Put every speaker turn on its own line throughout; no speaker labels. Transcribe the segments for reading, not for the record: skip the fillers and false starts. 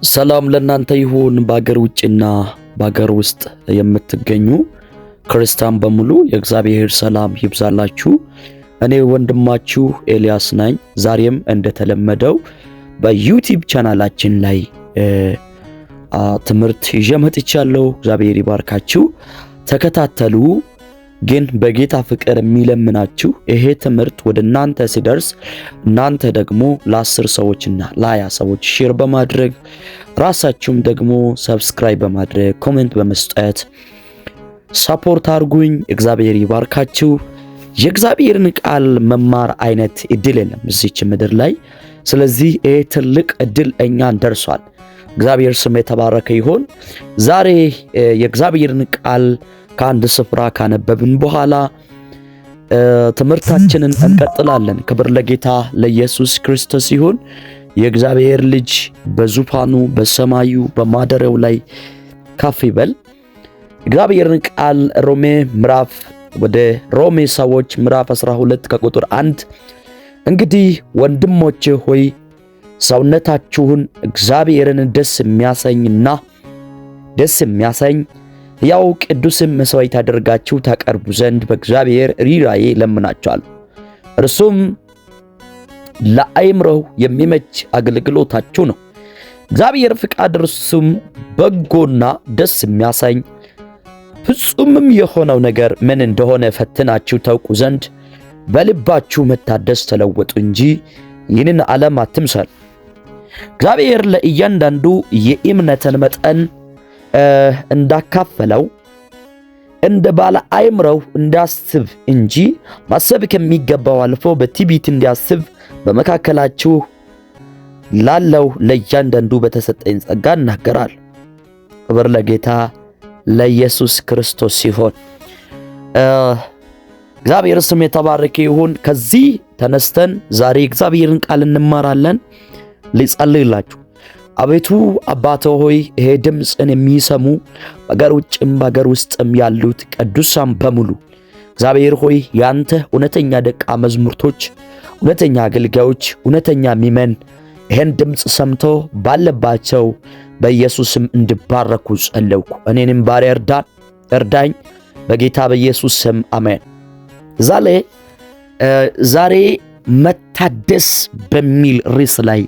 ሰላም ለእናንተ ይሁን። በአገር ውጭና በአገር ውስጥ የምትገኙ ክርስቲያን በሙሉ የእግዚአብሔር ሰላም ይብዛላችሁ። እኔ ወንድማችሁ ኤልያስ ነኝ። ዛሬም እንደተለመደው በዩቲዩብ ቻናላችን ላይ ትምህርት ይዤ መጥቻለሁ። እግዚአብሔር ይባርካችሁ፣ ተከታተሉ። ግን በጌታ ፍቅር የሚለምናችሁ ይሄ ትምህርት ወደ እናንተ ሲደርስ እናንተ ደግሞ ለ10 ሰዎችና ለ20 ሰዎች ሼር በማድረግ ራሳችሁም ደግሞ ሰብስክራይብ በማድረግ ኮሜንት በመስጠት ሰፖርት አድርጉኝ። እግዚአብሔር ይባርካችሁ። የእግዚአብሔርን ቃል መማር አይነት እድል የለም እዚች ምድር ላይ። ስለዚህ ይሄ ትልቅ እድል እኛን ደርሷል። እግዚአብሔር ስም የተባረከ ይሁን። ዛሬ የእግዚአብሔርን ቃል ከአንድ ስፍራ ካነበብን በኋላ ትምህርታችንን እንቀጥላለን። ክብር ለጌታ ለኢየሱስ ክርስቶስ ይሁን። የእግዚአብሔር ልጅ በዙፋኑ በሰማዩ በማደሪያው ላይ ከፍ ይበል። እግዚአብሔርን ቃል ወደ ሮሜ ሰዎች ምዕራፍ 12 ከቁጥር 1 እንግዲህ ወንድሞቼ ሆይ ሰውነታችሁን እግዚአብሔርን ደስ የሚያሰኝ ያው ቅዱስም መስዋዕት አድርጋችሁ ታቀርቡ ዘንድ በእግዚአብሔር ርኅራኄ ለምናችኋለሁ። እርሱም ለአእምሮ የሚመች አገልግሎታችሁ ነው። እግዚአብሔር ፍቃድ እርሱም በጎና ደስ የሚያሰኝ ፍጹምም የሆነው ነገር ምን እንደሆነ ፈትናችሁ ታውቁ ዘንድ በልባችሁ መታደስ ተለወጡ እንጂ ይህንን ዓለም አትምሰሉ። እግዚአብሔር ለእያንዳንዱ የእምነትን መጠን እንዳካፈለው እንደ ባለ አእምሮው እንዳስብ እንጂ ማሰብ ከሚገባው አልፎ በትዕቢት እንዲያስብ በመካከላችሁ ላለው ለእያንዳንዱ በተሰጠኝ ጸጋ እናገራለሁ። ክብር ለጌታ ለኢየሱስ ክርስቶስ ሲሆን እግዚአብሔር ስም የተባረከ ይሁን። ከዚህ ተነስተን ዛሬ እግዚአብሔርን ቃል እንማራለን። ልጸልይላችሁ። አቤቱ አባቶ ሆይ ይሄ ድምፅን የሚሰሙ በአገር ውጭም በአገር ውስጥም ያሉት ቅዱሳን በሙሉ እግዚአብሔር ሆይ ያንተ እውነተኛ ደቀ መዛሙርቶች፣ እውነተኛ አገልጋዮች፣ እውነተኛ ሚመን ይሄን ድምፅ ሰምቶ ባለባቸው በኢየሱስም እንዲባረኩ ጸለይኩ። እኔንም ባሪያ እርዳኝ በጌታ በኢየሱስ ስም አሜን። ዛሬ መታደስ በሚል ርዕስ ላይ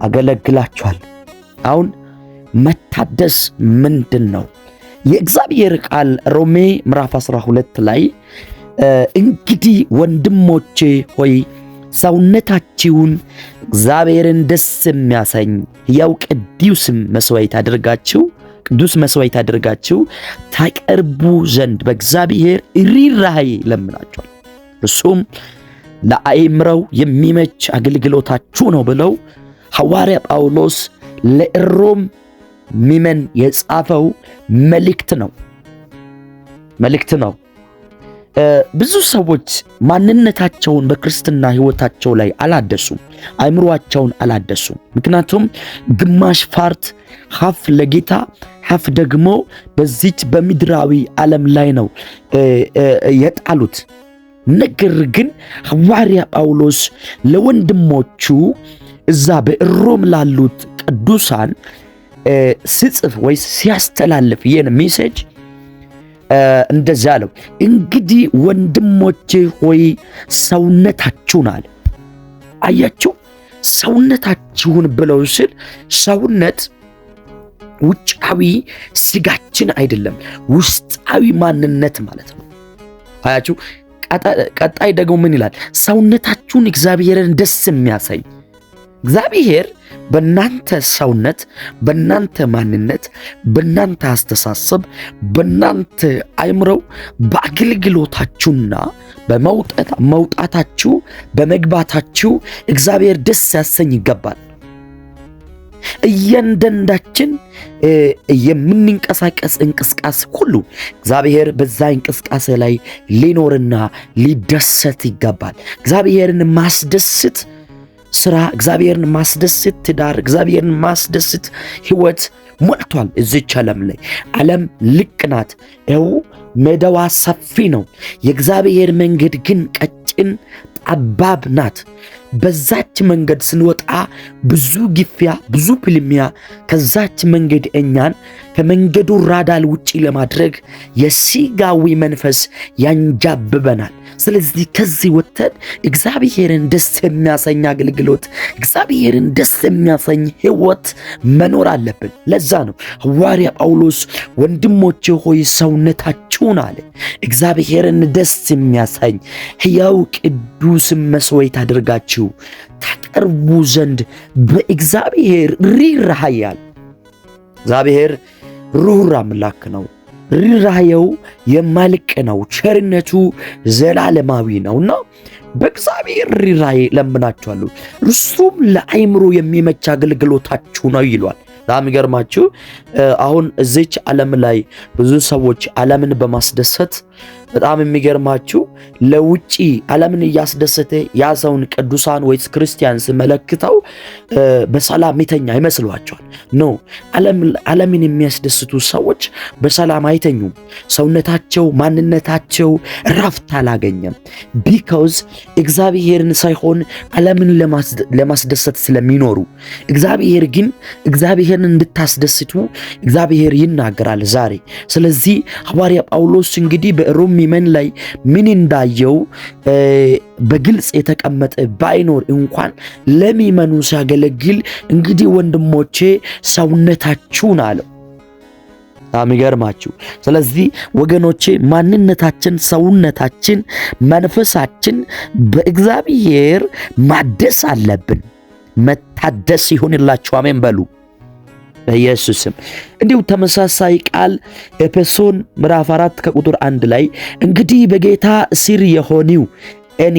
አገለግላችኋል። አሁን መታደስ ምንድን ነው? የእግዚአብሔር ቃል ሮሜ ምዕራፍ 12 ላይ እንግዲህ ወንድሞቼ ሆይ ሰውነታችሁን እግዚአብሔርን ደስ የሚያሰኝ ሕያው ቅዱስ መስዋዕት አድርጋችሁ ታቀርቡ ዘንድ በእግዚአብሔር ርኅራኄ ለምናችኋል። እርሱም ለአእምሮው የሚመች አገልግሎታችሁ ነው ብለው ሐዋርያ ጳውሎስ ለሮም ምዕመናን የጻፈው መልእክት ነው። ብዙ ሰዎች ማንነታቸውን በክርስትና ሕይወታቸው ላይ አላደሱም፣ አእምሮአቸውን አላደሱም። ምክንያቱም ግማሽ ፓርት ሀፍ ለጌታ ሀፍ ደግሞ በዚች በምድራዊ ዓለም ላይ ነው የጣሉት። ነገር ግን ሐዋርያ ጳውሎስ ለወንድሞቹ እዛ በሮም ላሉት ቅዱሳን ሲጽፍ ወይስ ሲያስተላልፍ ይህን ሜሴጅ እንደዛ አለው። እንግዲህ ወንድሞቼ ሆይ ሰውነታችሁን አለ። አያችሁ፣ ሰውነታችሁን ብለው ሲል ሰውነት ውጫዊ ስጋችን አይደለም፣ ውስጣዊ ማንነት ማለት ነው። አያችሁ። ቀጣይ ደግሞ ምን ይላል? ሰውነታችሁን እግዚአብሔርን ደስ የሚያሰኝ። እግዚአብሔር በእናንተ ሰውነት፣ በእናንተ ማንነት፣ በእናንተ አስተሳሰብ፣ በእናንተ አእምሮ፣ በአገልግሎታችሁና በመውጣታችሁ በመግባታችሁ እግዚአብሔር ደስ ያሰኝ ይገባል። እያንዳንዳችን የምንንቀሳቀስ እንቅስቃሴ ሁሉ እግዚአብሔር በዛ እንቅስቃሴ ላይ ሊኖርና ሊደሰት ይገባል። እግዚአብሔርን ማስደስት ስራ፣ እግዚአብሔርን ማስደስት ትዳር፣ እግዚአብሔርን ማስደስት ህይወት ሞልቷል እዚች ዓለም ላይ። ዓለም ልቅ ናት፣ ሜዳዋ ሰፊ ነው። የእግዚአብሔር መንገድ ግን ቀጭን ጠባብ ናት። በዛች መንገድ ስንወጣ ብዙ ግፊያ፣ ብዙ ፍልሚያ ከዛች መንገድ እኛን ከመንገዱ ራዳል ውጪ ለማድረግ የሲጋዊ መንፈስ ያንጃብበናል። ስለዚህ ከዚህ ወጥተን እግዚአብሔርን ደስ የሚያሰኝ አገልግሎት፣ እግዚአብሔርን ደስ የሚያሰኝ ሕይወት መኖር አለብን። ለዛ ነው ሐዋርያ ጳውሎስ ወንድሞቼ ሆይ ሰውነታችሁን አለ እግዚአብሔርን ደስ የሚያሰኝ ሕያው ቅዱስ መስዋዕት አድርጋችሁ ታቀርቡ ዘንድ በእግዚአብሔር ርኅራኄ። እግዚአብሔር ርኅሩህ አምላክ ነው። ርኅራኄው የማያልቅ ነው። ቸርነቱ ዘላለማዊ ነውና በእግዚአብሔር ርኅራኄ ለምናችኋለሁ፣ እርሱም ለአእምሮ የሚመች አገልግሎታችሁ ነው ይሏል። በጣም ይገርማችሁ። አሁን እዚች ዓለም ላይ ብዙ ሰዎች ዓለምን በማስደሰት በጣም የሚገርማችሁ ለውጪ ዓለምን እያስደሰተ ያ ሰውን ቅዱሳን ወይስ ክርስቲያን ሲመለክተው በሰላም የተኛ ይመስሏቸዋል። ኖ ዓለምን የሚያስደስቱ ሰዎች በሰላም አይተኙም። ሰውነታቸው፣ ማንነታቸው ረፍት አላገኘም። ቢካውዝ እግዚአብሔርን ሳይሆን ዓለምን ለማስደሰት ስለሚኖሩ። እግዚአብሔር ግን እግዚአብሔርን እንድታስደስቱ እግዚአብሔር ይናገራል ዛሬ። ስለዚህ ሐዋርያ ጳውሎስ እንግዲህ በሮሜ መን ላይ ምን እንዳየው በግልጽ የተቀመጠ ባይኖር እንኳን ለሚመኑ ሲያገለግል እንግዲህ ወንድሞቼ ሰውነታችሁን አለው። የሚገርማችሁ። ስለዚህ ወገኖቼ ማንነታችን፣ ሰውነታችን፣ መንፈሳችን በእግዚአብሔር ማደስ አለብን። መታደስ ይሁንላችሁ። አሜን በሉ በኢየሱስም። እንዲሁ ተመሳሳይ ቃል ኤፌሶን ምዕራፍ 4 ከቁጥር 1 ላይ እንግዲህ በጌታ ስር የሆኒው እኔ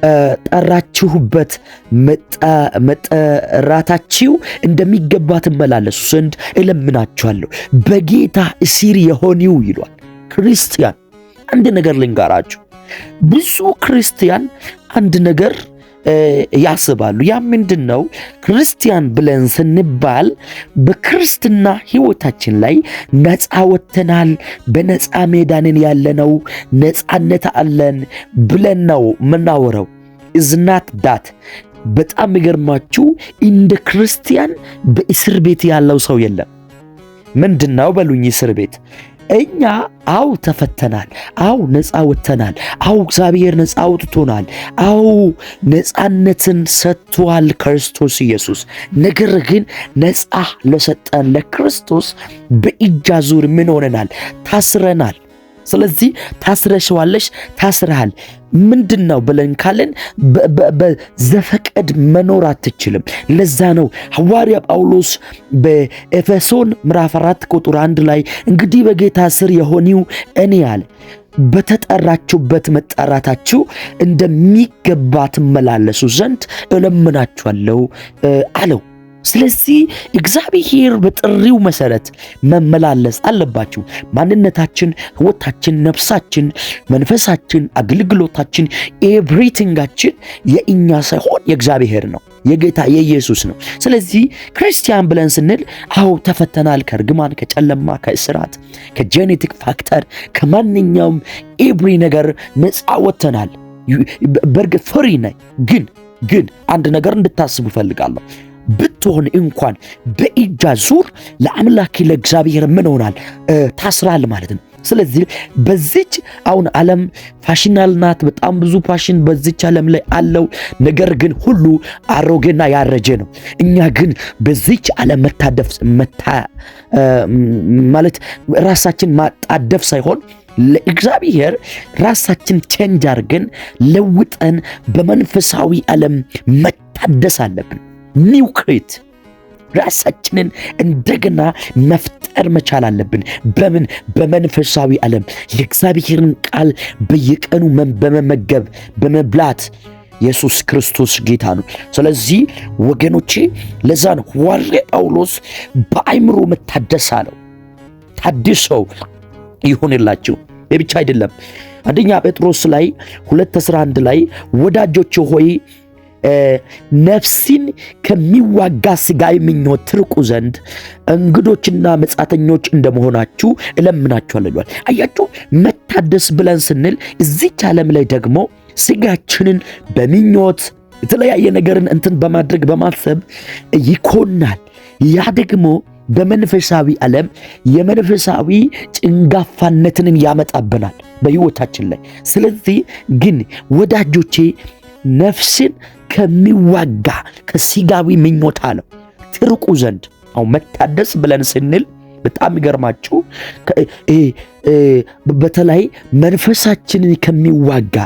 በተጠራችሁበት መጠራታችሁ እንደሚገባ ትመላለሱ ዘንድ እለምናችኋለሁ። በጌታ ስር የሆኒው ይሏል። ክርስቲያን አንድ ነገር ልንገራችሁ። ብዙ ክርስቲያን አንድ ነገር ያስባሉ። ያ ምንድነው? ክርስቲያን ብለን ስንባል በክርስትና ሕይወታችን ላይ ነፃ ወጥተናል፣ በነፃ ሜዳንን ያለነው ነፃነት አለን ብለን ነው ምናወራው። ኢዝናት ዳት በጣም ይገርማችሁ። እንደ ክርስቲያን በእስር ቤት ያለው ሰው የለም። ምንድነው በሉኝ? እስር ቤት እኛ አው ተፈተናል፣ አው ነፃ ወጥተናል፣ አው እግዚአብሔር ነፃ አውጥቶናል፣ አው ነፃነትን ሰጥቷል ክርስቶስ ኢየሱስ። ነገር ግን ነፃ ለሰጠን ለክርስቶስ በእጅ አዙር ምን ሆነናል? ታስረናል። ስለዚህ ታስረሽዋለሽ፣ ታስረሃል። ምንድነው ብለን ካለን በዘፈቀድ መኖር አትችልም። ለዛ ነው ሐዋርያ ጳውሎስ በኤፌሶን ምዕራፍ 4 ቁጥር 1 ላይ እንግዲህ በጌታ ስር የሆኒው እኔ አለ በተጠራችሁበት መጠራታችሁ እንደሚገባ ትመላለሱ ዘንድ እለምናችኋለሁ አለው። ስለዚህ እግዚአብሔር በጥሪው መሰረት መመላለስ አለባችሁ። ማንነታችን፣ ሕይወታችን፣ ነፍሳችን፣ መንፈሳችን፣ አገልግሎታችን፣ ኤቭሪቲንጋችን የእኛ ሳይሆን የእግዚአብሔር ነው፣ የጌታ የኢየሱስ ነው። ስለዚህ ክርስቲያን ብለን ስንል አዎ ተፈተናል። ከርግማን፣ ከጨለማ፣ ከእስራት፣ ከጄኔቲክ ፋክተር፣ ከማንኛውም ኤቭሪ ነገር ነፃ ወጥተናል። በእርግጥ ፍሪ ነኝ። ግን አንድ ነገር እንድታስቡ እፈልጋለሁ። ብትሆን እንኳን በእጅ አዙር ለአምላክ ለእግዚአብሔር ምን ሆናል? ታስራል ማለት ነው። ስለዚህ በዚች አሁን ዓለም ፋሽናል ናት። በጣም ብዙ ፋሽን በዚች ዓለም ላይ አለው። ነገር ግን ሁሉ አሮጌና ያረጀ ነው። እኛ ግን በዚች ዓለም ማለት ራሳችን ማጣደፍ ሳይሆን ለእግዚአብሔር ራሳችን ቼንጅ አድርገን ለውጠን በመንፈሳዊ ዓለም መታደስ አለብን። ኒው ክሬት ራሳችንን እንደገና መፍጠር መቻል አለብን። በምን? በመንፈሳዊ ዓለም የእግዚአብሔርን ቃል በየቀኑ በመመገብ በመብላት። ኢየሱስ ክርስቶስ ጌታ ነው። ስለዚህ ወገኖቼ ለዛ ነው ሐዋርያ ጳውሎስ በአእምሮ መታደስ አለው። ታድሰው ይሁንላችሁ። ብቻ አይደለም። አንደኛ ጴጥሮስ ላይ 2:11 ላይ ወዳጆች ሆይ ነፍሲን ከሚዋጋ ሥጋዊ ምኞት ትርቁ ዘንድ እንግዶችና መጻተኞች እንደመሆናችሁ እለምናችኋለሁ። አያችሁ፣ መታደስ ብለን ስንል እዚች ዓለም ላይ ደግሞ ስጋችንን በምኞት የተለያየ ነገርን እንትን በማድረግ በማሰብ ይኮናል። ያ ደግሞ በመንፈሳዊ ዓለም የመንፈሳዊ ጭንጋፋነትን ያመጣብናል በሕይወታችን ላይ። ስለዚህ ግን ወዳጆቼ ነፍስን ከሚዋጋ ከስጋዊ ምኞት አለው ትርቁ ዘንድ አሁን መታደስ ብለን ስንል በጣም ይገርማችሁ በተለይ መንፈሳችንን ከሚዋጋ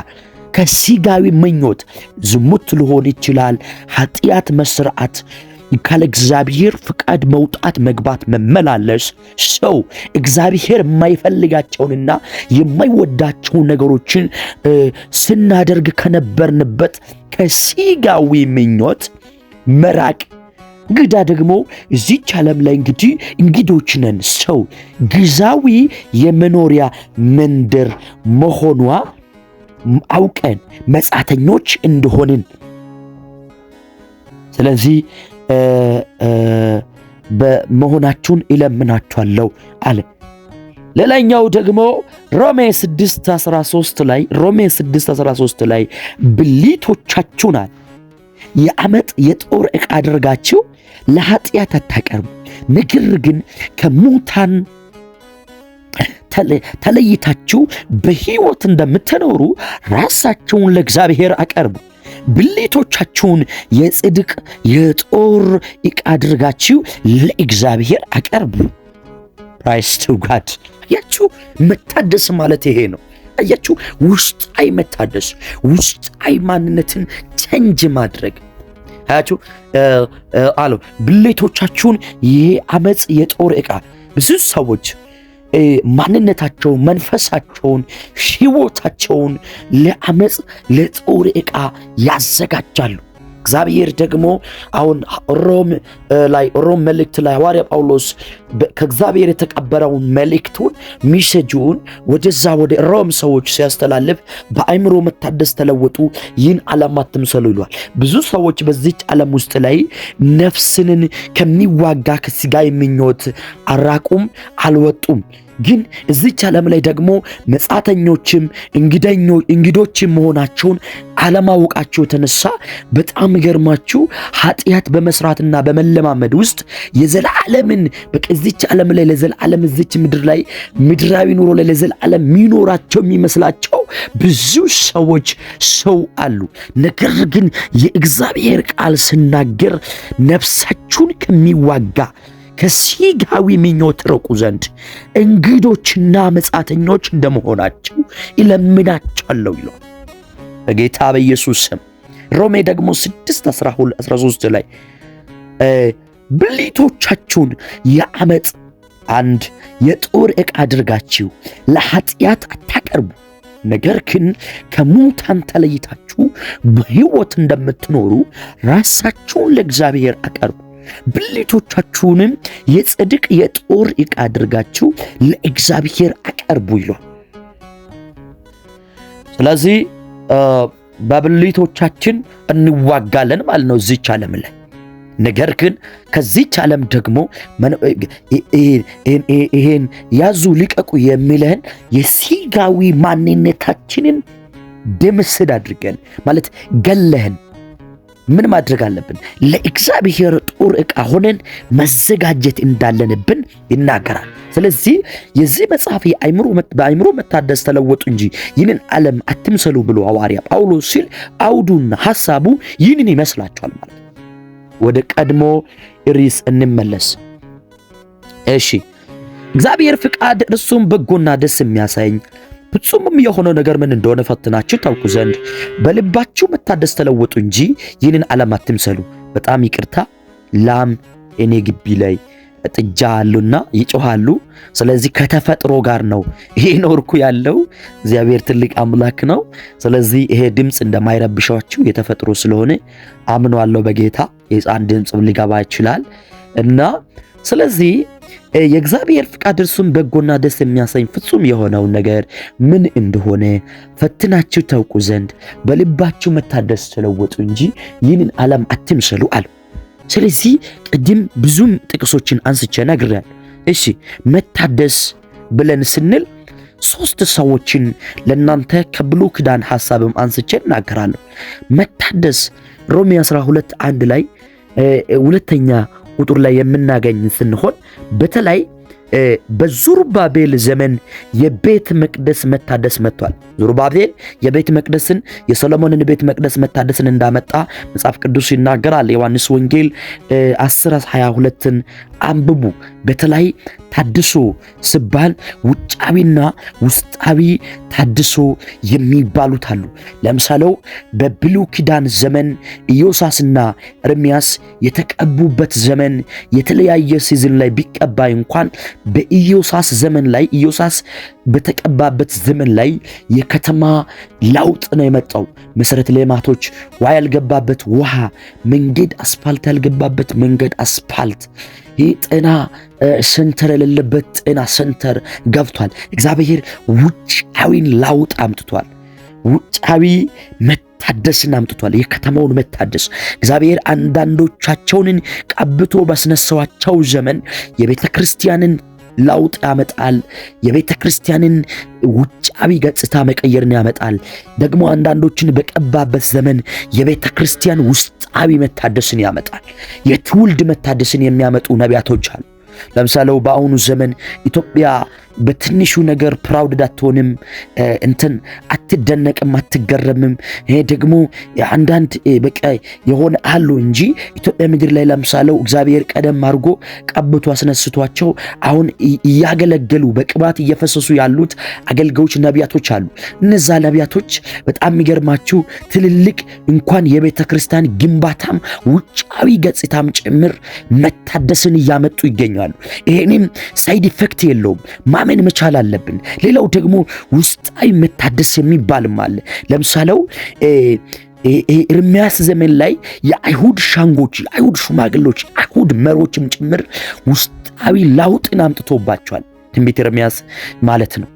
ከስጋዊ ምኞት ዝሙት ሊሆን ይችላል፣ ኃጢአት መስራት፣ ካለ እግዚአብሔር ፍቃድ መውጣት መግባት መመላለስ፣ ሰው እግዚአብሔር የማይፈልጋቸውንና የማይወዳቸውን ነገሮችን ስናደርግ ከነበርንበት ከስጋዊ ምኞት መራቅ። እንግዳ ደግሞ እዚች ዓለም ላይ እንግዲህ እንግዶች ነን። ሰው ግዛዊ የመኖሪያ መንደር መሆኗ አውቀን መጻተኞች እንደሆንን ስለዚህ በመሆናችሁን እለምናችኋለሁ አለ። ሌላኛው ደግሞ ሮሜ 6:13 ላይ ብልቶቻችሁን የዓመፅ የጦር ዕቃ አድርጋችሁ ለኃጢአት አታቀርቡ፣ ነገር ግን ከሙታን ተለይታችሁ በሕይወት እንደምትኖሩ ራሳችሁን ለእግዚአብሔር አቀርቡ። ብልቶቻችሁን የጽድቅ የጦር ዕቃ አድርጋችሁ ለእግዚአብሔር አቀርቡ። ፕራይስ ቱ ጋድ። አያችሁ መታደስ ማለት ይሄ ነው። አያችሁ ውስጣዊ መታደስ፣ ውስጣዊ ማንነትን ቸንጅ ማድረግ። አያችሁ አለው ብልቶቻችሁን የዓመፅ የጦር ዕቃ። ብዙ ሰዎች ማንነታቸውን፣ መንፈሳቸውን፣ ሕይወታቸውን ለዓመፅ ለጦር ዕቃ ያዘጋጃሉ። እግዚአብሔር ደግሞ አሁን ሮም መልእክት ላይ ሐዋርያ ጳውሎስ ከእግዚአብሔር የተቀበለውን መልእክቱን ሚሴጁን ወደዛ ወደ ሮም ሰዎች ሲያስተላልፍ በአእምሮ መታደስ ተለወጡ፣ ይህን ዓለም አትምሰሉ ይሏል። ብዙ ሰዎች በዚች ዓለም ውስጥ ላይ ነፍስንን ከሚዋጋ ከሥጋዊ ምኞት አራቁም፣ አልወጡም። ግን እዚች ዓለም ላይ ደግሞ መጻተኞችም እንግዶችም መሆናቸውን አለማወቃቸው የተነሳ በጣም ይገርማችሁ ኃጢአት በመስራትና በመለማመድ ውስጥ የዘላለምን በቃ እዚች ዓለም ላይ ለዘላለም እዚች ምድር ላይ ምድራዊ ኑሮ ላይ ለዘላለም የሚኖራቸው የሚመስላቸው ብዙ ሰዎች ሰው አሉ። ነገር ግን የእግዚአብሔር ቃል ሲናገር ነፍሳችሁን ከሚዋጋ ከስጋዊ ምኞት ርቁ ዘንድ እንግዶችና መጻተኞች እንደመሆናችሁ እለምናችኋለሁ ይላል በጌታ በኢየሱስ ስም። ሮሜ ደግሞ 6:13 ላይ ብልቶቻችሁን የዓመፅ የጦር ዕቃ አድርጋችሁ ለኃጢአት አታቀርቡ፣ ነገር ግን ከሙታን ተለይታችሁ በሕይወት እንደምትኖሩ ራሳችሁን ለእግዚአብሔር አቀርቡ። ብልቶቻችሁንም የጽድቅ የጦር ዕቃ አድርጋችሁ ለእግዚአብሔር አቀርቡ ይሏል። ስለዚህ በብልቶቻችን እንዋጋለን ማለት ነው እዚች ዓለም ላይ። ነገር ግን ከዚች ዓለም ደግሞ ይሄን ያዙ ልቀቁ የሚለን የስጋዊ ማንነታችንን ደምስድ አድርገን ማለት ገለህን ምን ማድረግ አለብን? ለእግዚአብሔር ጦር ዕቃ ሆነን መዘጋጀት እንዳለንብን ይናገራል። ስለዚህ የዚህ መጽሐፍ በአእምሮ መታደስ ተለወጡ እንጂ ይህንን ዓለም አትምሰሉ ብሎ ሐዋርያ ጳውሎስ ሲል አውዱና ሐሳቡ ይህንን ይመስላችኋል ማለት ነው። ወደ ቀድሞ ርዕስ እንመለስ። እሺ እግዚአብሔር ፍቃድ እርሱም በጎና ደስ የሚያሰኝ ፍጹምም የሆነው ነገር ምን እንደሆነ ፈትናችሁ ታውቁ ዘንድ በልባችሁ መታደስ ተለወጡ እንጂ ይህንን ዓለም አትምሰሉ። በጣም ይቅርታ፣ ላም እኔ ግቢ ላይ ጥጃ አሉና ይጮሃሉ። ስለዚህ ከተፈጥሮ ጋር ነው ይሄ ኖርኩ ያለው። እግዚአብሔር ትልቅ አምላክ ነው። ስለዚህ ይሄ ድምፅ እንደማይረብሻችሁ የተፈጥሮ ስለሆነ አምኗለሁ በጌታ። የሕፃን ድምፅ ሊገባ ይችላል እና ስለዚህ የእግዚአብሔር ፍቃድ እርሱም በጎና ደስ የሚያሰኝ ፍጹም የሆነው ነገር ምን እንደሆነ ፈትናችሁ ታውቁ ዘንድ በልባችሁ መታደስ ተለወጡ እንጂ ይህንን ዓለም አትምሰሉ አለ። ስለዚህ ቅድም ብዙም ጥቅሶችን አንስቼ ነግሬያለሁ። እሺ መታደስ ብለን ስንል ሶስት ሰዎችን ለናንተ ከብሉይ ኪዳን ሐሳብም አንስቼ እናገራለሁ። መታደስ ሮሜ 12:1 ላይ ሁለተኛ ቁጥር ላይ የምናገኝ ስንሆን በተለይ በዙሩባቤል ዘመን የቤተ መቅደስ መታደስ መጥቷል። ዙሩባቤል የቤተ መቅደስን የሰሎሞንን ቤተ መቅደስ መታደስን እንዳመጣ መጽሐፍ ቅዱስ ይናገራል። ዮሐንስ ወንጌል 10:22ን አንብቡ። በተለይ ታድሶ ሲባል ውጫዊና ውስጣዊ ታድሶ የሚባሉት አሉ። ለምሳሌ በብሉይ ኪዳን ዘመን ኢዮሳስና ኤርምያስ የተቀቡበት ዘመን የተለያየ ሲዝን ላይ ቢቀባ እንኳን በኢዮሳስ ዘመን ላይ ኢዮሳስ በተቀባበት ዘመን ላይ የከተማ ለውጥ ነው የመጣው። መሰረተ ልማቶች፣ ውሃ ያልገባበት ውሃ፣ መንገድ አስፋልት ያልገባበት መንገድ አስፋልት፣ ይህ ጤና ሰንተር የሌለበት ጤና ሰንተር ገብቷል። እግዚአብሔር ውጫዊን ለውጥ አምጥቷል። ውጫዊ መታደስን አምጥቷል። የከተማውን መታደስ እግዚአብሔር አንዳንዶቻቸውን ቀብቶ ባስነሳዋቸው ዘመን የቤተ ክርስቲያንን ለውጥ ያመጣል። የቤተ ክርስቲያንን ውጫዊ ገጽታ መቀየርን ያመጣል። ደግሞ አንዳንዶችን በቀባበት ዘመን የቤተ ክርስቲያን ውስጣዊ መታደስን ያመጣል። የትውልድ መታደስን የሚያመጡ ነቢያቶች አሉ። ለምሳሌ በአሁኑ ዘመን ኢትዮጵያ በትንሹ ነገር ፕራውድ አትሆንም፣ አትደነቅም፣ አትገረምም። ይሄ ደግሞ አንዳንድ በቃ የሆነ አሉ እንጂ ኢትዮጵያ ምድር ላይ ለምሳሌ እግዚአብሔር ቀደም አድርጎ ቀብቶ አስነስቷቸው አሁን እያገለገሉ በቅባት እየፈሰሱ ያሉት አገልጋዮች ነቢያቶች አሉ። እነዛ ነቢያቶች በጣም የሚገርማችሁ ትልልቅ እንኳን የቤተ ክርስቲያን ግንባታም ውጫዊ ገጽታም ጭምር መታደስን እያመጡ ይገኛሉ። ይሄንም ሳይድ ኢፌክት የለውም። ማመን መቻል አለብን። ሌላው ደግሞ ውስጣዊ መታደስ የሚባልም አለ። ለምሳሌው ኤርምያስ ዘመን ላይ የአይሁድ ሻንጎች፣ የአይሁድ ሽማግሌዎች፣ አይሁድ መሪዎችም ጭምር ውስጣዊ ለውጥን አምጥቶባቸዋል። ትንቢተ ኤርምያስ ማለት ነው።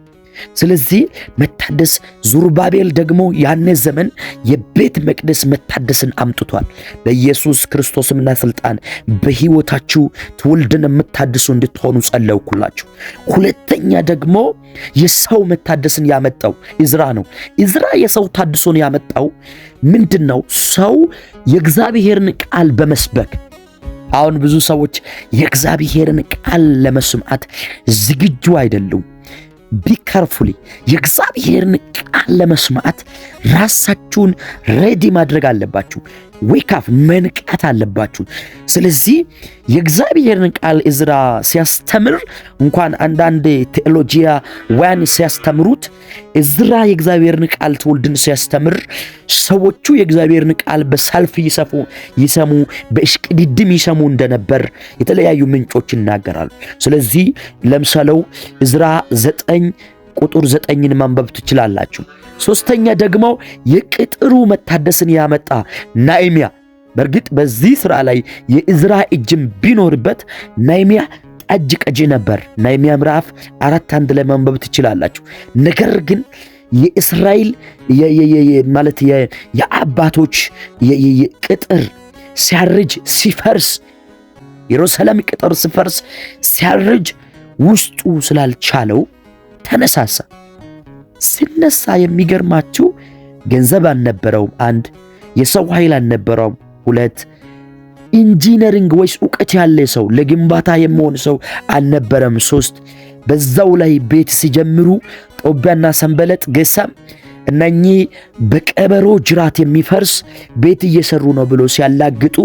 ስለዚህ መታደስ ዙሩባቤል ደግሞ ያኔ ዘመን የቤት መቅደስ መታደስን አምጥቷል። በኢየሱስ ክርስቶስምና ስልጣን በሕይወታችሁ ትውልድን የምታድሱ እንድትሆኑ ጸለይኩላችሁ። ሁለተኛ ደግሞ የሰው መታደስን ያመጣው ኢዝራ ነው። ኢዝራ የሰው ታድሶን ያመጣው ምንድነው? ሰው የእግዚአብሔርን ቃል በመስበክ አሁን ብዙ ሰዎች የእግዚአብሔርን ቃል ለመስማት ዝግጁ አይደሉም። ቢካርፉሊ የእግዚአብሔርን ቃል ለመስማት ራሳችሁን ሬዲ ማድረግ አለባችሁ። ዌካፍ መንቃት አለባችሁ። ስለዚህ የእግዚአብሔርን ቃል ኢዝራ ሲያስተምር እንኳን አንዳንድ ቴዎሎጂያ ዋን ሲያስተምሩት ኢዝራ የእግዚአብሔርን ቃል ትውልድን ሲያስተምር ሰዎቹ የእግዚአብሔርን ቃል በሰልፍ ይሰሙ በእሽቅድድም ይሰሙ እንደነበር የተለያዩ ምንጮች ይናገራሉ። ስለዚህ ለምሳሌው ኢዝራ 9:9 ማንበብ ትችላላችሁ። ሶስተኛ ደግሞ የቅጥሩ መታደስን ያመጣ ነህምያ። በእርግጥ በዚህ ሥራ ላይ የኢዝራ እጅም ቢኖርበት ነህምያ ጠጅ ቀጂ ነበር። ነህምያ ምዕራፍ 4:1 ላይ ማንበብ ትችላላችሁ። ነገር ግን የእስራኤል ማለት የአባቶች ቅጥር ሲያርጅ ሲፈርስ፣ ኢየሩሳሌም ቅጥር ሲፈርስ ሲያርጅ ውስጡ ስላልቻለው ተነሳሳ። ሲነሳ የሚገርማችሁ ገንዘብ አልነበረውም። 1 የሰው ኃይል አልነበረውም። 2 ኢንጂነሪንግ ወይስ ዕውቀት ያለ ሰው ለግንባታ የሚሆን ሰው አልነበረም። 3 በዛው ላይ ቤት ሲጀምሩ ጦቢያና ሰንበለጥ ገሳም እነኚህ በቀበሮ ጅራት የሚፈርስ ቤት እየሰሩ ነው ብሎ ሲያላግጡ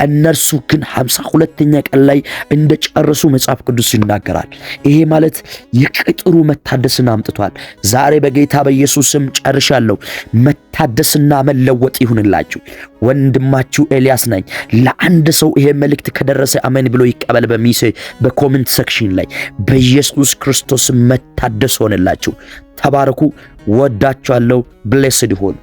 እነርሱ ግን 52ኛ ቀን ላይ እንደጨረሱ መጽሐፍ ቅዱስ ይናገራል። ይሄ ማለት የቅጥሩ መታደስን አምጥቷል። ዛሬ በጌታ በኢየሱስ ስም ጨርሻለሁ። መታደስና መለወጥ ይሁንላችሁ። ወንድማችሁ ኤልያስ ነኝ። ለአንድ ሰው ይሄ መልእክት ከደረሰ አሜን ብሎ ይቀበል። በኮሜንት ሴክሽን ላይ በኢየሱስ ክርስቶስ መታደስ ሆነላችሁ። ተባረኩ። ወዳችኋለሁ። ብሌስድ ይሁን።